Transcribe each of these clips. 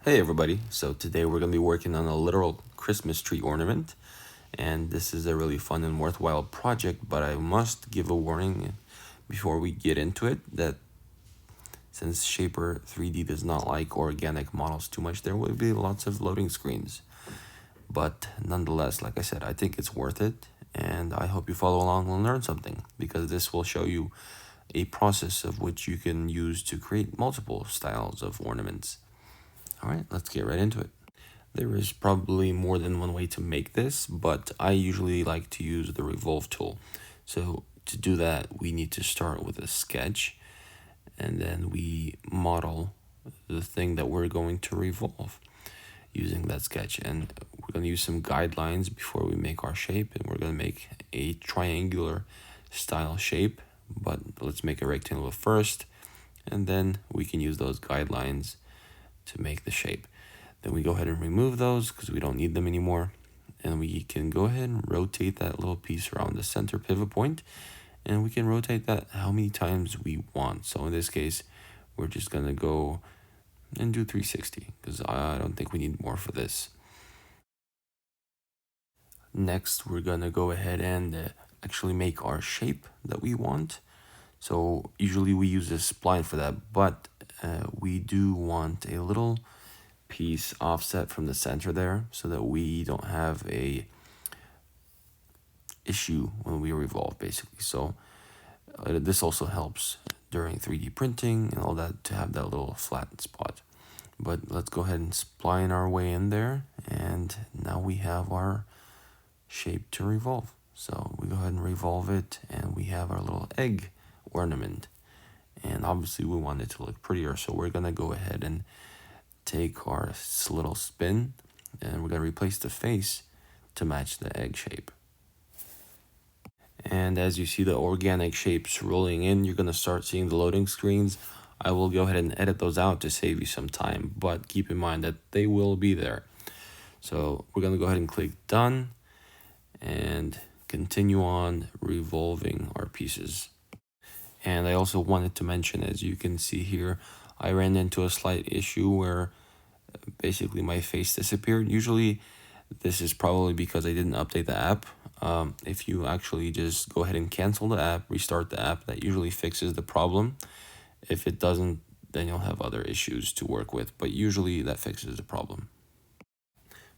Hey everybody, so today we're going to be working on a literal Christmas tree ornament, and this is a really fun and worthwhile project, but I must give a warning before we get into it that since Shapr3D does not like organic models too much, there will be lots of loading screens. But nonetheless, like I said, I think it's worth it, and I hope you follow along and learn something, because this will show you a process of which you can use to create multiple styles of ornaments. All right, let's get right into it. There is probably more than one way to make this, but I usually like to use the revolve tool. So to do that, we need to start with a sketch, and then we model the thing that we're going to revolve using that sketch. And we're going to use some guidelines before we make our shape, and we're going to make a triangular style shape, but let's make a rectangle first, and then we can use those guidelines to make the shape. Then we go ahead and remove those because we don't need them anymore. And we can go ahead and rotate that little piece around the center pivot point, and we can rotate that how many times we want. So in this case, we're just gonna go and do 360 because I don't think we need more for this. Next, we're gonna go ahead and actually make our shape that we want. So usually we use a spline for that, but we do want a little piece offset from the center there so that we don't have a issue when we revolve, basically. So this also helps during 3D printing and all that to have that little flat spot. But let's go ahead and spline our way in there, and now we have our shape to revolve. So we go ahead and revolve it, and we have our little egg ornament. And obviously we want it to look prettier, so we're gonna go ahead and take our little spin, and we're gonna replace the face to match the egg shape. And as you see the organic shapes rolling in, you're gonna start seeing the loading screens. I will go ahead and edit those out to save you some time, but keep in mind that they will be there. So we're gonna go ahead and click done and continue on revolving our pieces. And I also wanted to mention, as you can see here, I ran into a slight issue where basically my face disappeared. Usually this is probably because I didn't update the app. If you actually just go ahead and cancel the app, restart the app, that usually fixes the problem. If it doesn't, then you'll have other issues to work with, but usually that fixes the problem.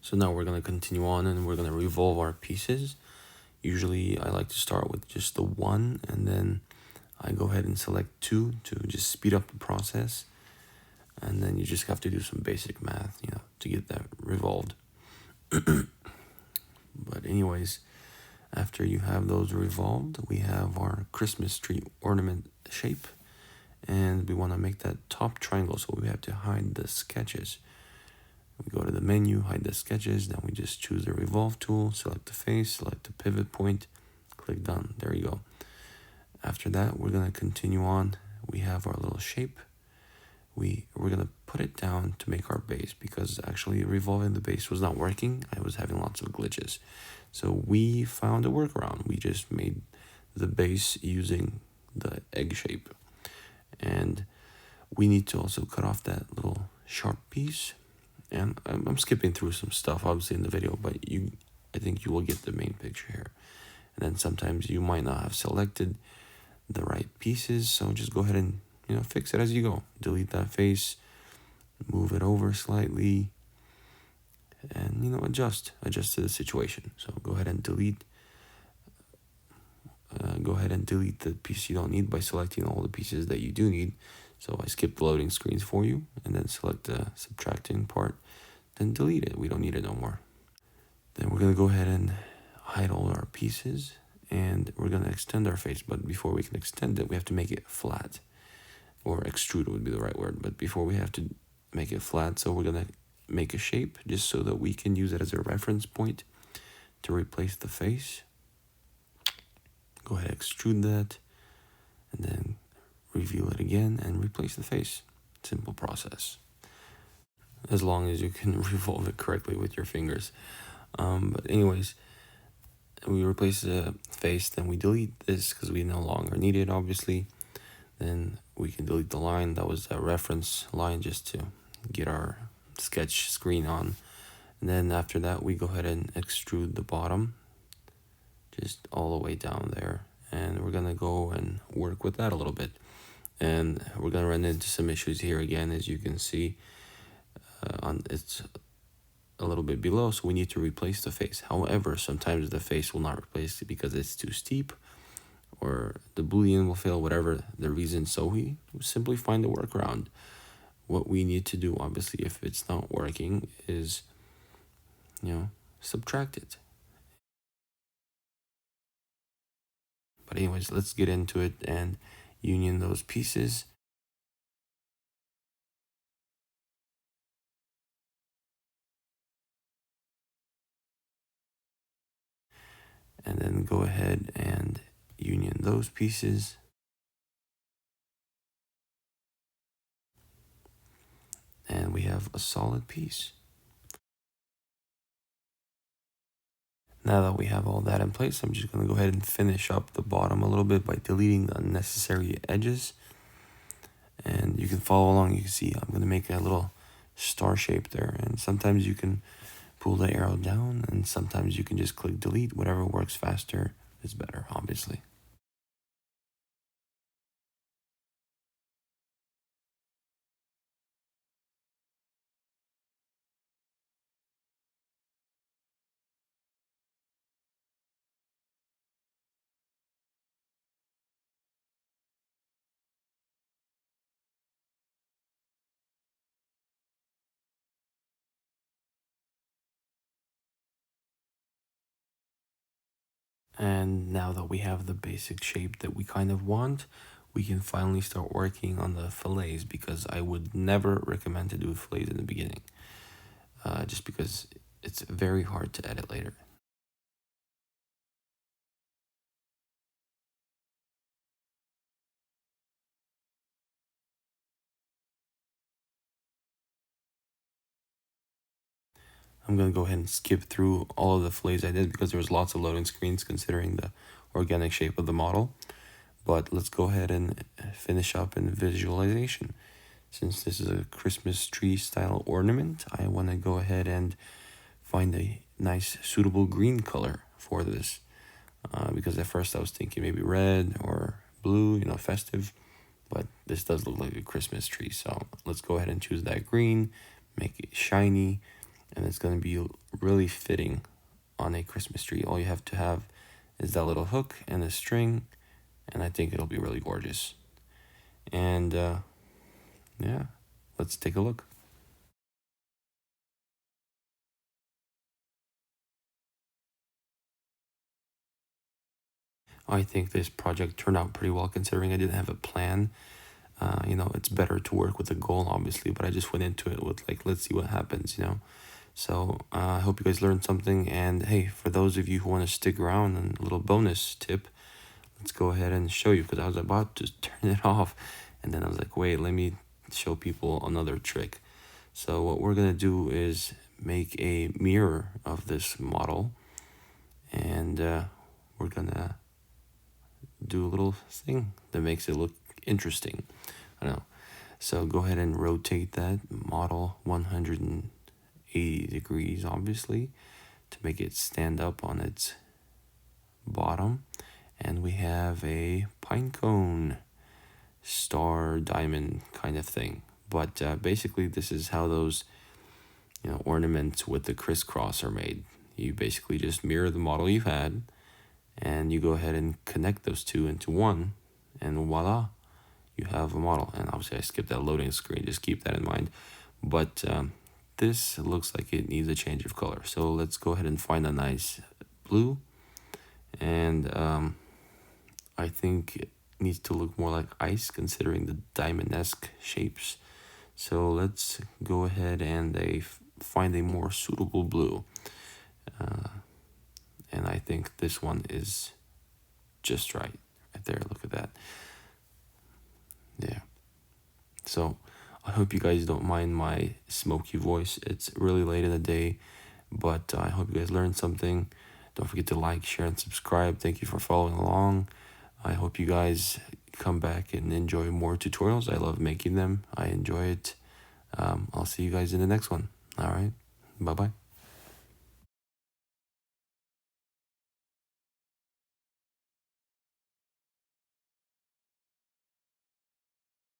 So now we're going to continue on, and we're going to revolve our pieces. Usually I like to start with just the one, and then I go ahead and select two to just speed up the process. And then you just have to do some basic math, to get that revolved. But anyways, after you have those revolved, we have our Christmas tree ornament shape. And we want to make that top triangle, so we have to hide the sketches. We go to the menu, hide the sketches, then we just choose the revolve tool, select the face, select the pivot point, click done. There you go. After that, we're going to continue on. We have our little shape. We're going to put it down to make our base, because actually revolving the base was not working. I was having lots of glitches. So we found a workaround. We just made the base using the egg shape. And we need to also cut off that little sharp piece. And I'm skipping through some stuff, obviously, in the video, but I think you will get the main picture here. And then sometimes you might not have selected the right pieces, so just go ahead and fix it as you go. Delete that face, move it over slightly, and adjust to the situation. So go ahead and delete the piece you don't need by selecting all the pieces that you do need. So I skipped the loading screens for you, and then select the subtracting part, then delete it. We don't need it no more. Then we're gonna go ahead and hide all our pieces, and we're gonna extend our face. But before we can extend it, we have to make it flat, or extrude would be the right word. But before we have to make it flat, so we're gonna make a shape just so that we can use it as a reference point to replace the face. Go ahead, extrude that, and then reveal it again and replace the face. Simple process, as long as you can revolve it correctly with your fingers. But anyways, we replace the face, then we delete this because we no longer need it, obviously. Then we can delete the line. That was a reference line just to get our sketch screen on. And then after that, we go ahead and extrude the bottom just all the way down there. And we're gonna go and work with that a little bit. And we're gonna run into some issues here again, as you can see. It's a little bit below, so we need to replace the face. However, sometimes the face will not replace it because it's too steep, or the boolean will fail, whatever the reason. So we simply find a workaround. What we need to do, obviously, if it's not working, is, subtract it. But anyways, let's get into it and union those pieces. And then go ahead and union those pieces. And we have a solid piece. Now that we have all that in place, I'm just going to go ahead and finish up the bottom a little bit by deleting the unnecessary edges. And you can follow along. You can see I'm going to make a little star shape there. And sometimes you can pull the arrow down, and sometimes you can just click delete. Whatever works faster is better, obviously. And now that we have the basic shape that we kind of want, we can finally start working on the fillets, because I would never recommend to do fillets in the beginning, just because it's very hard to edit later. I'm going to go ahead and skip through all of the fillets I did because there was lots of loading screens considering the organic shape of the model. But let's go ahead and finish up in visualization. Since this is a Christmas tree style ornament, I want to go ahead and find a nice suitable green color for this. Because at first I was thinking maybe red or blue, festive. But this does look like a Christmas tree. So let's go ahead and choose that green, make it shiny, and it's going to be really fitting on a Christmas tree. All you have to have is that little hook and a string, and I think it'll be really gorgeous. And yeah, let's take a look. I think this project turned out pretty well considering I didn't have a plan. It's better to work with a goal, obviously, but I just went into it with let's see what happens, So I hope you guys learned something. And hey, for those of you who want to stick around, and a little bonus tip, let's go ahead and show you, because I was about to turn it off. And then I was like, wait, let me show people another trick. So what we're going to do is make a mirror of this model. And we're going to do a little thing that makes it look interesting. I don't know. So go ahead and rotate that model 180 degrees, obviously, to make it stand up on its bottom. And we have a pine cone, star, diamond kind of thing. But basically, this is how those ornaments with the crisscross are made. You basically just mirror the model you've had, and you go ahead and connect those two into one, and voila, you have a model. And obviously I skipped that loading screen, just keep that in mind. But this looks like it needs a change of color, so let's go ahead and find a nice blue. And I think it needs to look more like ice considering the diamond-esque shapes. So let's go ahead and find a more suitable blue. And I think this one is just right there. Look at that. Yeah. So I hope you guys don't mind my smoky voice. It's really late in the day, but I hope you guys learned something. Don't forget to like, share, and subscribe. Thank you for following along. I hope you guys come back and enjoy more tutorials. I love making them. I enjoy it. I'll see you guys in the next one. All right. Bye bye.